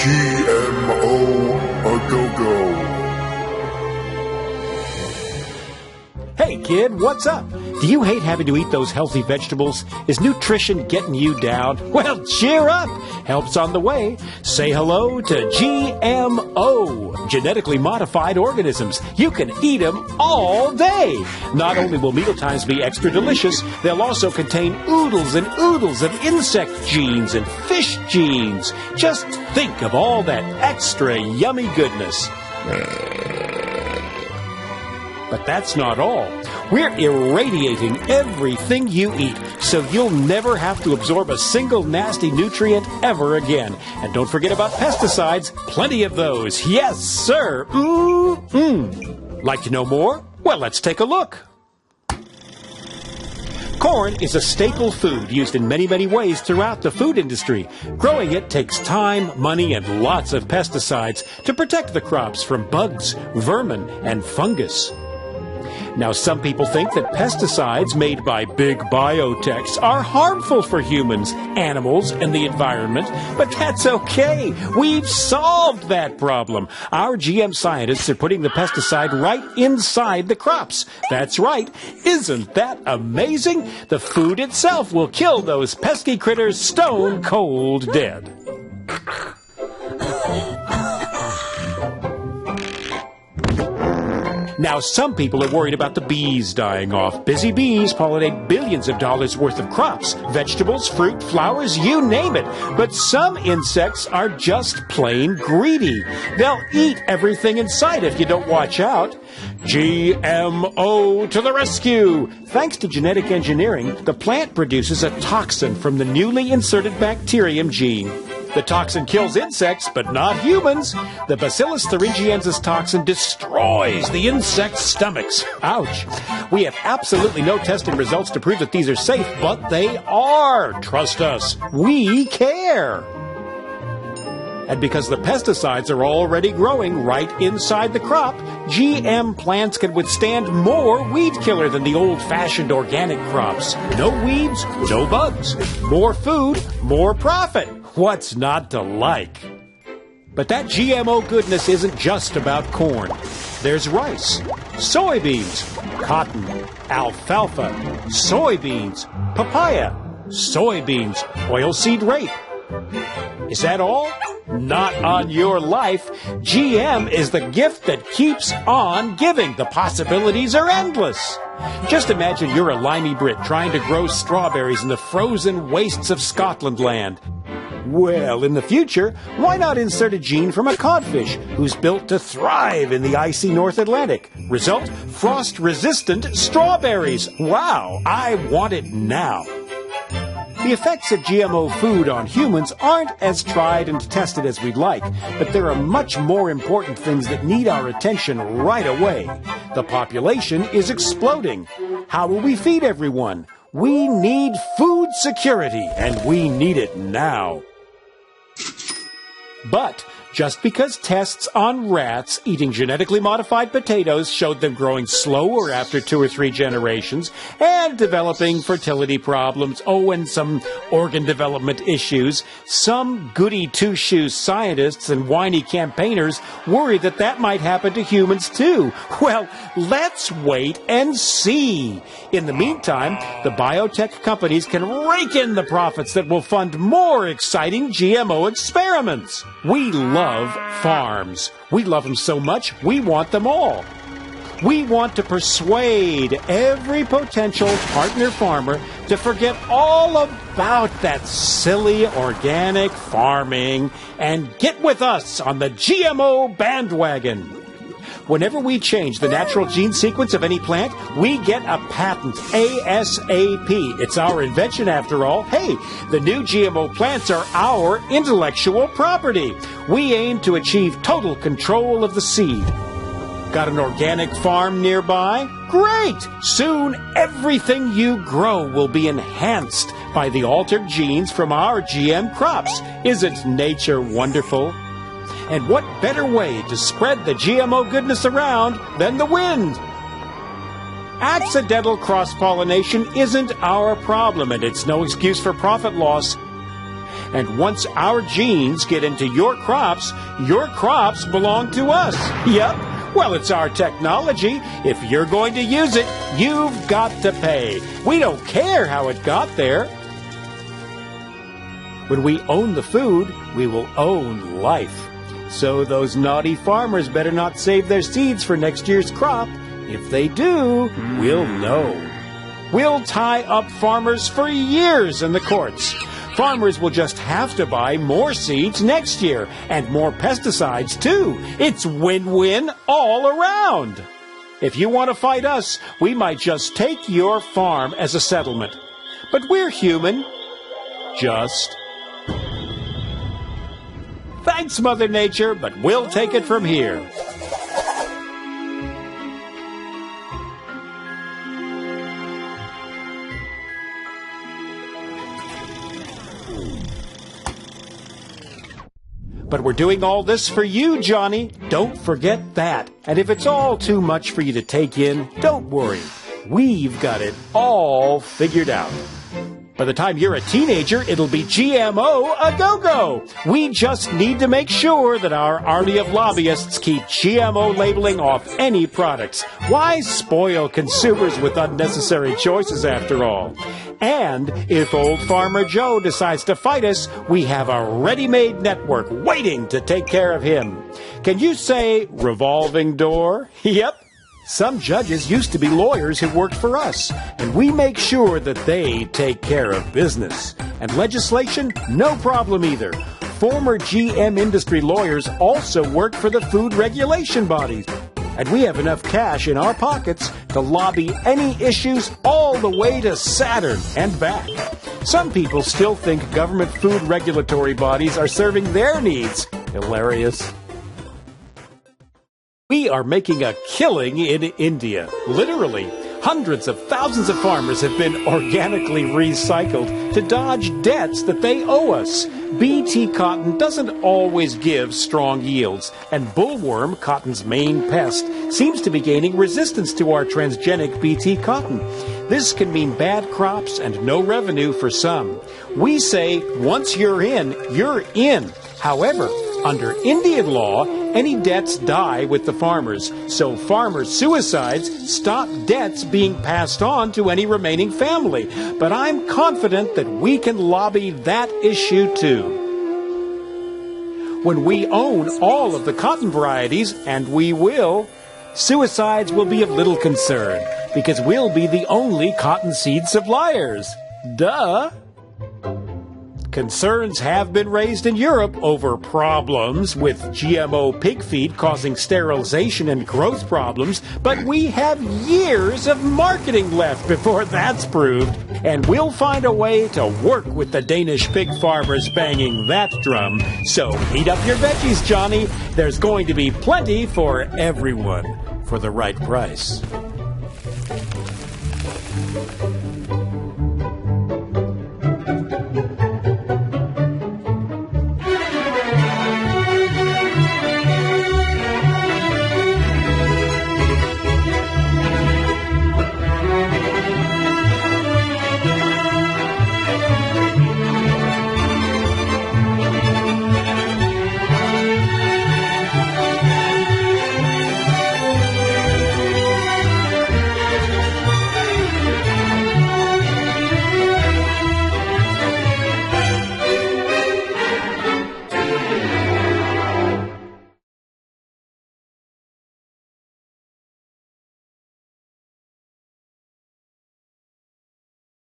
GMO a go-go. Hey kid, what's up? Do you hate having to eat those healthy vegetables? Is nutrition getting you down? Well, cheer up! Help's on the way. Say hello to GMO, genetically modified organisms. You can eat them all day. Not only will mealtimes be extra delicious, they'll also contain oodles and oodles of insect genes and fish genes. Just think of all that extra yummy goodness. But that's not all. We're irradiating everything you eat, so you'll never have to absorb a single nasty nutrient ever again. And don't forget about pesticides. Plenty of those. Yes, sir. Like to know more? Well, let's take a look. Corn is a staple food used in many, many ways throughout the food industry. Growing it takes time, money, and lots of pesticides to protect the crops from bugs, vermin, and fungus. Now, some people think that pesticides made by big biotechs are harmful for humans, animals, and the environment, but that's okay. We've solved that problem. Our GM scientists are putting the pesticide right inside the crops. That's right. Isn't that amazing? The food itself will kill those pesky critters stone cold dead. Now, some people are worried about the bees dying off. Busy bees pollinate billions of dollars worth of crops, vegetables, fruit, flowers, you name it. But some insects are just plain greedy. They'll eat everything in sight if you don't watch out. GMO to the rescue! Thanks to genetic engineering, the plant produces a toxin from the newly inserted bacterium gene. The toxin kills insects, but not humans. The Bacillus thuringiensis toxin destroys the insects' stomachs. Ouch. We have absolutely no testing results to prove that these are safe, but they are. Trust us. We care. And because the pesticides are already growing right inside the crop, GM plants can withstand more weed killer than the old-fashioned organic crops. No weeds, no bugs. More food, more profit. What's not to like? But that GMO goodness isn't just about corn. There's rice, soybeans, cotton, alfalfa, soybeans, papaya, soybeans, oilseed rape. Is that all? Not on your life. GM is the gift that keeps on giving. The possibilities are endless. Just imagine you're a limey Brit trying to grow strawberries in the frozen wastes of Scotland land. Well, in the future, why not insert a gene from a codfish who's built to thrive in the icy North Atlantic? Result, frost-resistant strawberries. Wow, I want it now. The effects of GMO food on humans aren't as tried and tested as we'd like, but there are much more important things that need our attention right away. The population is exploding. How will we feed everyone? We need food security, and we need it now. But just because tests on rats eating genetically modified potatoes showed them growing slower after 2 or 3 generations and developing fertility problems, and some organ development issues, some goody two-shoes scientists and whiny campaigners worry that that might happen to humans too. Well, let's wait and see. In the meantime, the biotech companies can rake in the profits that will fund more exciting GMO experiments. We love farms. We love them so much, we want them all. We want to persuade every potential partner farmer to forget all about that silly organic farming and get with us on the GMO bandwagon. Whenever we change the natural gene sequence of any plant, we get a patent, ASAP. It's our invention after all. Hey, the new GMO plants are our intellectual property. We aim to achieve total control of the seed. Got an organic farm nearby? Great! Soon everything you grow will be enhanced by the altered genes from our GM crops. Isn't nature wonderful? And what better way to spread the GMO goodness around than the wind? Accidental cross-pollination isn't our problem, and it's no excuse for profit loss. And once our genes get into your crops belong to us. Yep. Well, it's our technology. If you're going to use it, you've got to pay. We don't care how it got there. When we own the food, we will own life. So those naughty farmers better not save their seeds for next year's crop. If they do, we'll know. We'll tie up farmers for years in the courts. Farmers will just have to buy more seeds next year, and more pesticides too. It's win-win all around. If you want to fight us, we might just take your farm as a settlement. But we're human. Just. Thanks, Mother Nature, but we'll take it from here. But we're doing all this for you, Johnny. Don't forget that. And if it's all too much for you to take in, don't worry. We've got it all figured out. By the time you're a teenager, it'll be GMO a go-go. We just need to make sure that our army of lobbyists keep GMO labeling off any products. Why spoil consumers with unnecessary choices after all? And if old Farmer Joe decides to fight us, we have a ready-made network waiting to take care of him. Can you say revolving door? Yep. Some judges used to be lawyers who worked for us, and we make sure that they take care of business. And legislation, no problem either. Former GM industry lawyers also work for the food regulation bodies. And we have enough cash in our pockets to lobby any issues all the way to Saturn and back. Some people still think government food regulatory bodies are serving their needs. Hilarious. We are making a killing in India. Literally, hundreds of thousands of farmers have been organically recycled to dodge debts that they owe us. BT cotton doesn't always give strong yields, and bollworm, cotton's main pest, seems to be gaining resistance to our transgenic BT cotton. This can mean bad crops and no revenue for some. We say, once you're in, you're in. However, under Indian law, any debts die with the farmers, so farmer suicides stop debts being passed on to any remaining family. But I'm confident that we can lobby that issue too. When we own all of the cotton varieties, and we will, suicides will be of little concern, because we'll be the only cottonseed suppliers. Duh! Concerns have been raised in Europe over problems with GMO pig feed causing sterilization and growth problems, but we have years of marketing left before that's proved, and we'll find a way to work with the Danish pig farmers banging that drum. So heat up your veggies, Johnny. There's going to be plenty for everyone for the right price.